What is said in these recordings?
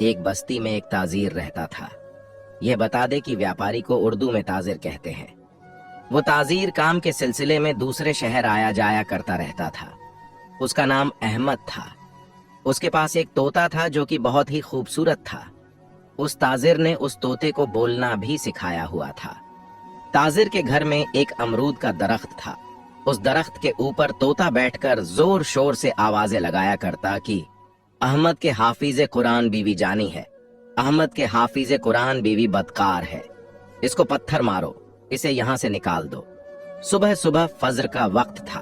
एक बस्ती में एक ताजीर रहता था। यह बता दे कि व्यापारी को उर्दू में ताजिर कहते हैं। वो ताजीर काम के सिलसिले में दूसरे शहर आया जाया करता रहता था। उसका नाम अहमद था। उसके पास एक तोता था जो कि बहुत ही खूबसूरत था। उस ताजिर ने उस तोते को बोलना भी सिखाया हुआ था। ताजिर के घर में एक अमरूद का दरख्त था। उस दरख्त के ऊपर तोता बैठकर जोर शोर से आवाजें लगाया करता कि अहमद के हाफिज कुरान बीवी जानी है, अहमद के हाफिज कुरान बीवी बदकार है, इसको पत्थर मारो, इसे यहां से निकाल दो। सुबह सुबह फजर का वक्त था।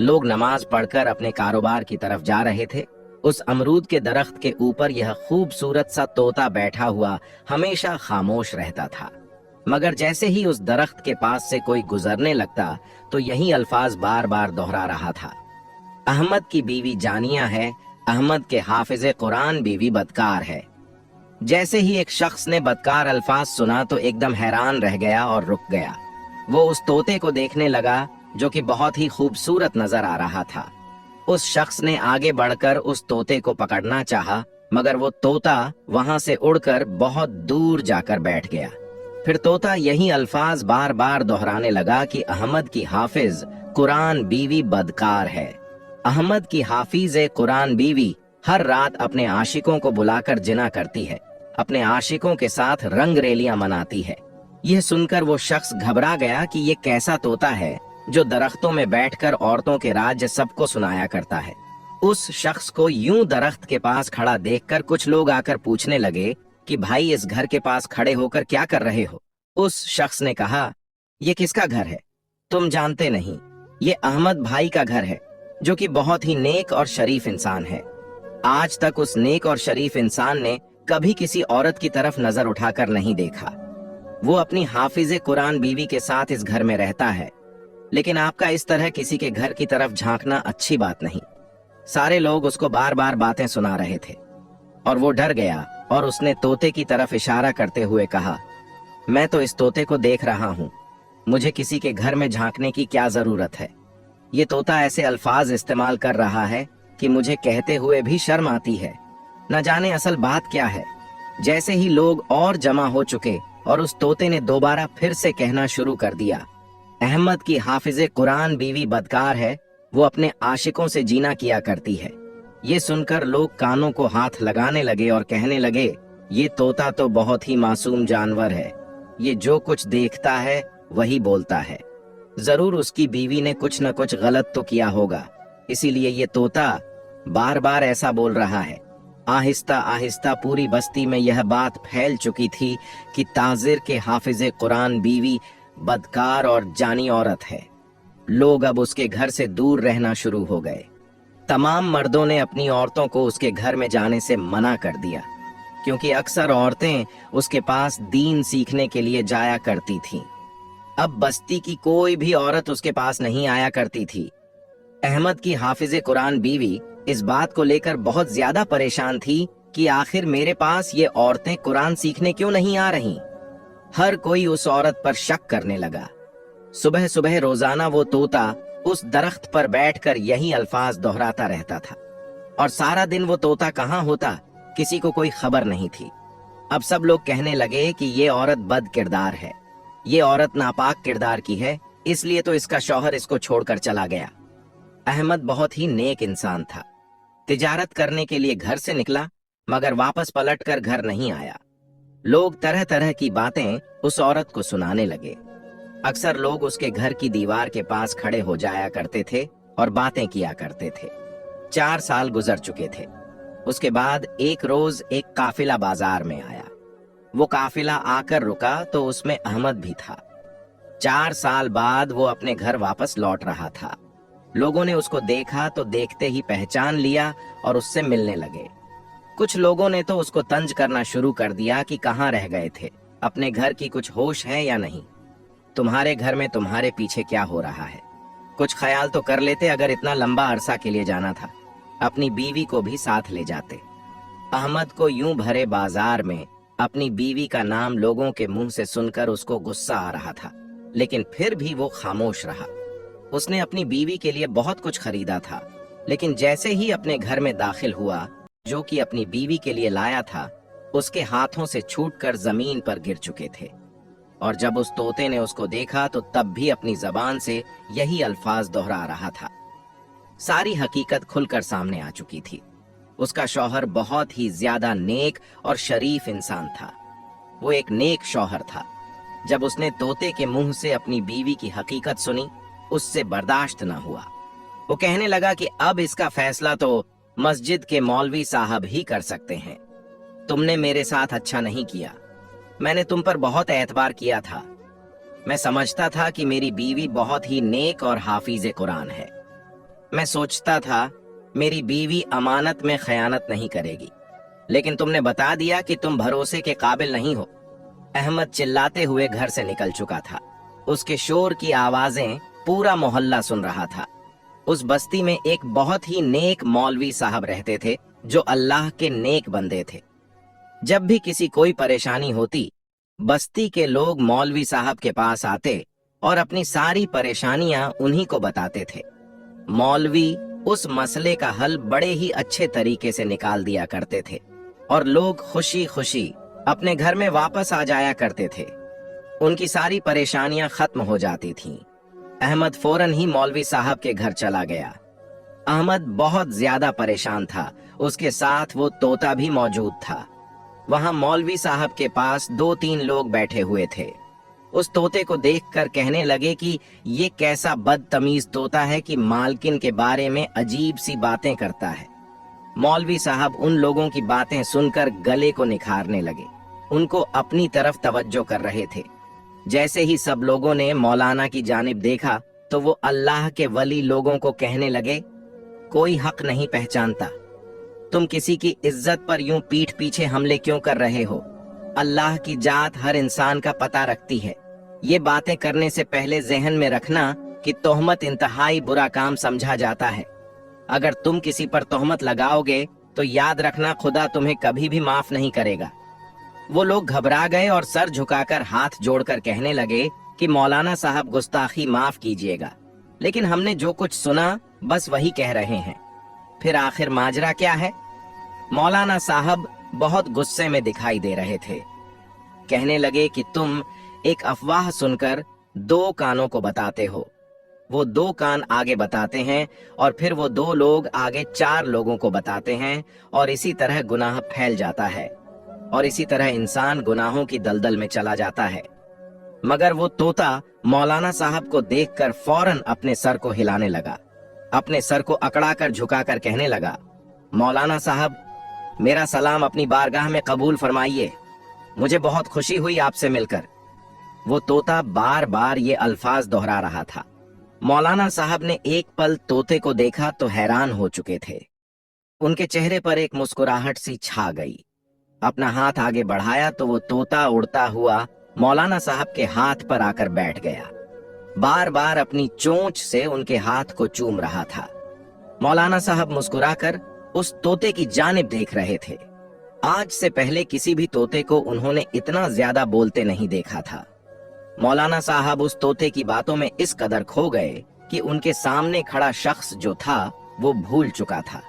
लोग नमाज पढ़कर अपने कारोबार की तरफ जा रहे थे। उस अमरूद के दरख्त के ऊपर यह खूबसूरत सा तोता बैठा हुआ हमेशा खामोश रहता था। मगर जैसे ही उस दरख्त के पास से कोई गुजरने लगता तो यही अल्फाज बार बार दोहरा रहा था, अहमद की बीवी जानिया है, अहमद के हाफिज कुरान बीवी बदकार है। जैसे ही एक शख्स ने बदकार अल्फाज सुना तो एकदम हैरान रह गया और रुक गया। वो उस तोते को देखने लगा जो कि बहुत ही खूबसूरत नजर आ रहा था। उस शख्स ने आगे बढ़कर उस तोते को पकड़ना चाहा, मगर वो तोता वहां से उड़कर बहुत दूर जाकर बैठ गया। फिर तोता यही अल्फाज बार बार दोहराने लगा कि अहमद की हाफिज कुरान बीवी बदकार है। अहमद की हाफिज कुरान बीवी हर रात अपने आशिकों को बुलाकर जिना करती है, अपने आशिकों के साथ रंग रेलियां मनाती है। यह सुनकर वो शख्स घबरा गया कि ये कैसा तोता है जो दरख्तों में बैठकर औरतों के राज्य सबको सुनाया करता है। उस शख्स को यूं दरख्त के पास खड़ा देखकर कुछ लोग आकर पूछने लगे कि भाई इस घर के पास खड़े होकर क्या कर रहे हो? उस शख्स ने कहा, ये किसका घर है? तुम जानते नहीं, ये अहमद भाई का घर है जो कि बहुत ही नेक और शरीफ इंसान है। आज तक उस नेक और शरीफ इंसान ने कभी किसी औरत की तरफ नजर उठाकर नहीं देखा। वो अपनी हाफिज कुरान बीवी के साथ इस घर में रहता है, लेकिन आपका इस तरह किसी के घर की तरफ झांकना अच्छी बात नहीं। सारे लोग उसको बार बार बातें सुना रहे थे और वो डर गया और उसने तोते की तरफ इशारा करते हुए कहा, मैं तो इस तोते को देख रहा हूं, मुझे किसी के घर में झांकने की क्या जरूरत है? ये तोता ऐसे अल्फाज इस्तेमाल कर रहा है कि मुझे कहते हुए भी शर्म आती है। न जाने असल बात क्या है। जैसे ही लोग और जमा हो चुके और उस तोते ने दोबारा फिर से कहना शुरू कर दिया, अहमद की हाफिज कुरान बीवी बदकार है, वो अपने आशिकों से जीना किया करती है। ये सुनकर लोग कानों को हाथ लगाने लगे और कहने लगे, ये तोता तो बहुत ही मासूम जानवर है, ये जो कुछ देखता है वही बोलता है। जरूर उसकी बीवी ने कुछ न कुछ गलत तो किया होगा, इसीलिए ये तोता बार बार ऐसा बोल रहा है। आहिस्ता आहिस्ता पूरी बस्ती में यह बात फैल चुकी थी कि ताजिर के हाफिज कुरान बीवी बदकार और जानी औरत है। लोग अब उसके घर से दूर रहना शुरू हो गए। तमाम मर्दों ने अपनी औरतों को उसके घर में जाने से मना कर दिया, क्योंकि अक्सर औरतें उसके पास दीन सीखने के लिए जाया करती थीं। अब बस्ती की कोई भी औरत उसके पास नहीं आया करती थी। अहमद की हाफिज कुरान बीवी इस बात को लेकर बहुत ज्यादा परेशान थी कि आखिर मेरे पास ये औरतें कुरान सीखने क्यों नहीं आ रहीं। हर कोई उस औरत पर शक करने लगा। सुबह सुबह रोजाना वो तोता उस दरख्त पर बैठकर यही अल्फाज दोहराता रहता था और सारा दिन वो तोता कहाँ होता किसी को कोई खबर नहीं थी। अब सब लोग कहने लगे कि ये औरत बद किरदार है, ये औरत नापाक किरदार की है, इसलिए तो इसका शौहर इसको छोड़कर चला गया। अहमद बहुत ही नेक इंसान था। तिजारत करने के लिए घर से निकला, मगर वापस पलटकर घर नहीं आया। लोग तरह तरह की बातें उस औरत को सुनाने लगे। अक्सर लोग उसके घर की दीवार के पास खड़े हो जाया करते थे और बातें किया करते थे। 4 साल गुजर चुके थे। उसके बाद एक रोज एक काफिला बाजार में आया। वो काफिला आकर रुका तो उसमें अहमद भी था। 4 साल बाद वो अपने घर वापस लौट रहा था। लोगों ने उसको देखा तो देखते ही पहचान लिया और उससे मिलने लगे। कुछ लोगों ने तो उसको तंज करना शुरू कर दिया कि कहाँ रह गए थे, अपने घर की कुछ होश है या नहीं, तुम्हारे घर में तुम्हारे पीछे क्या हो रहा है। कुछ ख्याल तो कर लेते, अगर इतना लंबा अरसा के लिए जाना था अपनी बीवी को भी साथ ले जाते। अहमद को यूं भरे बाजार में अपनी बीवी का नाम लोगों के मुंह से सुनकर उसको गुस्सा आ रहा था, लेकिन फिर भी वो खामोश रहा। उसने अपनी बीवी के लिए बहुत कुछ खरीदा था, लेकिन जैसे ही अपने घर में दाखिल हुआ, जो कि अपनी बीवी के लिए लाया था, उसके हाथों से छूटकर जमीन पर गिर चुके थे। और जब उस तोते ने उसको देखा तो तब भी अपनी जबान से यही अल्फाज दोहरा रहा था। सारी हकीकत खुलकर सामने आ चुकी थी। उसका शौहर बहुत ही ज्यादा नेक और शरीफ इंसान था। वो एक नेक शौहर था। जब उसने तोते के मुंह से अपनी बीवी की हकीकत सुनी, उससे बर्दाश्त न हुआ। वो कहने लगा कि अब इसका फैसला तो मस्जिद के मौलवी साहब ही कर सकते हैं। तुमने मेरे साथ अच्छा नहीं किया। मैंने तुम पर बहुत एतबार किया था। मैं समझता था कि मेरी बीवी बहुत ही नेक और हाफिज कुरान है। मैं सोचता था मेरी बीवी अमानत में खयानत नहीं करेगी, लेकिन तुमने बता दिया कि तुम भरोसे के काबिल नहीं हो। अहमद चिल्लाते हुए घर से निकल चुका था। उसके शोर की आवाजें पूरा मोहल्ला सुन रहा था। उस बस्ती में एक बहुत ही नेक मौलवी साहब रहते थे जो अल्लाह के नेक बंदे थे। जब भी किसी कोई परेशानी होती, बस्ती के लोग मौलवी साहब के पास आते और अपनी सारी परेशानियां उन्हीं को बताते थे। मौलवी उस मसले का हल बड़े ही अच्छे तरीके से निकाल दिया करते थे और लोग खुशी खुशी अपने घर में वापस आ जाया करते थे। उनकी सारी परेशानियां खत्म हो जाती थीं। अहमद फौरन ही मौलवी साहब के घर चला गया। अहमद बहुत ज्यादा परेशान था। उसके साथ वो तोता भी मौजूद था। वहां मौलवी साहब के पास 2-3 लोग बैठे हुए थे। उस तोते को देखकर कहने लगे कि ये कैसा बदतमीज तोता है कि मालकिन के बारे में अजीब सी बातें करता है। मौलवी साहब उन लोगों की बातें सुनकर गले को निखारने लगे। उनको अपनी तरफ तवज्जो कर रहे थे। जैसे ही सब लोगों ने मौलाना की जानिब देखा तो वो अल्लाह के वली लोगों को कहने लगे, कोई हक नहीं पहचानता। तुम किसी की इज्जत पर यूं पीठ पीछे हमले क्यों कर रहे हो? अल्लाह की जात हर इंसान का पता रखती है। ये बातें करने से पहले जहन में रखना कि तोहमत इंतहाई बुरा काम समझा जाता है। अगर तुम किसी पर तोहमत लगाओगे तो याद रखना खुदा तुम्हें कभी भी माफ नहीं करेगा। वो लोग घबरा गए और सर झुकाकर हाथ जोड़कर कहने लगे कि मौलाना साहब गुस्ताखी माफ कीजिएगा, लेकिन हमने जो कुछ सुना बस वही कह रहे हैं। फिर आखिर माजरा क्या है? मौलाना साहब बहुत गुस्से में दिखाई दे रहे थे। कहने लगे कि तुम एक अफवाह सुनकर 2 कानों को बताते हो। वो 2 कान आगे बताते हैं और फिर वो 2 लोग आगे 4 लोगों को बताते हैं और इसी तरह गुनाह फैल जाता है और इसी तरह इंसान गुनाहों की दलदल में चला जाता है। मगर वो तोता मौलाना साहब को देखकर फौरन अपने सर को हिलाने लगा। अपने सर को अकड़ाकर झुकाकर कहने लगा, मौलाना साहब, मेरा सलाम अपनी बारगाह में कबूल फरमाइए। मुझे बहुत खुशी हुई आपसे मिलकर। वो तोता बार बार ये अल्फाज दोहरा रहा था। मौलाना साहब ने एक पल तोते को देखा तो हैरान हो चुके थे। उनके चेहरे पर एक मुस्कुराहट सी छा गई। अपना हाथ आगे बढ़ाया तो वो तोता उड़ता हुआ मौलाना साहब के हाथ पर आकर बैठ गया। बार बार अपनी चोंच से उनके हाथ को चूम रहा था। मौलाना साहब मुस्कुराकर उस तोते की जानिब देख रहे थे। आज से पहले किसी भी तोते को उन्होंने इतना ज्यादा बोलते नहीं देखा था। मौलाना साहब उस तोते की बातों में इस कदर खो गए कि उनके सामने खड़ा शख्स जो था वो भूल चुका था।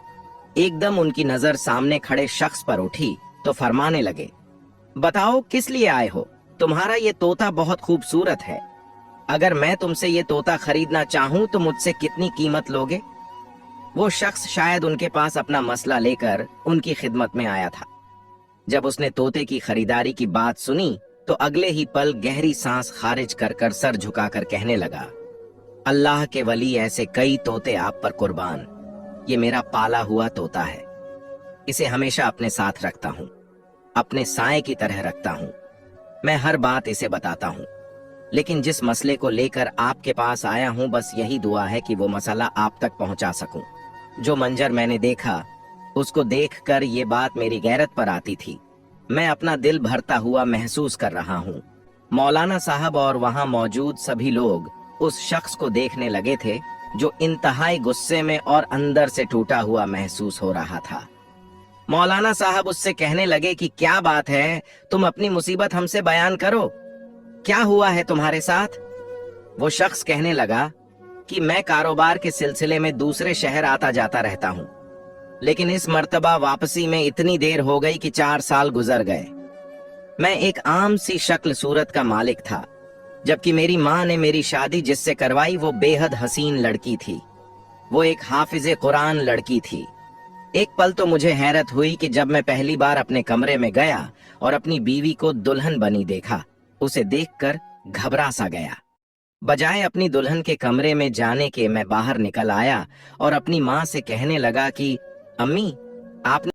एकदम उनकी नजर सामने खड़े शख्स पर उठी तो फरमाने लगे, बताओ किस लिए आए हो? तुम्हारा ये तोता बहुत खूबसूरत है। अगर मैं तुमसे ये तोता खरीदना चाहूं तो मुझसे कितनी कीमत लोगे? वो शख्स शायद उनके पास अपना मसला लेकर उनकी खिदमत में आया था। जब उसने तोते की खरीदारी की बात सुनी तो अगले ही पल गहरी सांस खारिज कर सर झुकाकर कहने लगा, अल्लाह के वली, ऐसे कई तोते आप पर कुर्बान। ये मेरा पाला हुआ तोता है। इसे हमेशा अपने साथ रखता हूँ, अपने साए की तरह रखता हूँ। मैं हर बात इसे बताता हूँ, लेकिन जिस मसले को लेकर आपके पास आया हूँ बस यही दुआ है कि वो मसला आप तक पहुंचा सकूं। जो मंजर मैंने देखा उसको देखकर ये बात मेरी गैरत पर आती थी। मैं अपना दिल भरता हुआ महसूस कर रहा हूँ। मौलाना साहब और वहां मौजूद सभी लोग उस शख्स को देखने लगे थे जो इंतहाई गुस्से में और अंदर से टूटा हुआ महसूस हो रहा था। मौलाना साहब उससे कहने लगे कि क्या बात है, तुम अपनी मुसीबत हमसे बयान करो, क्या हुआ है तुम्हारे साथ? वो शख्स कहने लगा कि मैं कारोबार के सिलसिले में दूसरे शहर आता जाता रहता हूँ, लेकिन इस मर्तबा वापसी में इतनी देर हो गई कि 4 साल गुजर गए। मैं एक आम सी शक्ल सूरत का मालिक था, जबकि मेरी माँ ने मेरी शादी जिससे करवाई वो बेहद हसीन लड़की थी। वो एक हाफिज कुरान लड़की थी। एक पल तो मुझे हैरत हुई कि जब मैं पहली बार अपने कमरे में गया और अपनी बीवी को दुल्हन बनी देखा, उसे देखकर घबरा सा गया। बजाय अपनी दुल्हन के कमरे में जाने के मैं बाहर निकल आया और अपनी माँ से कहने लगा कि अम्मी, आपने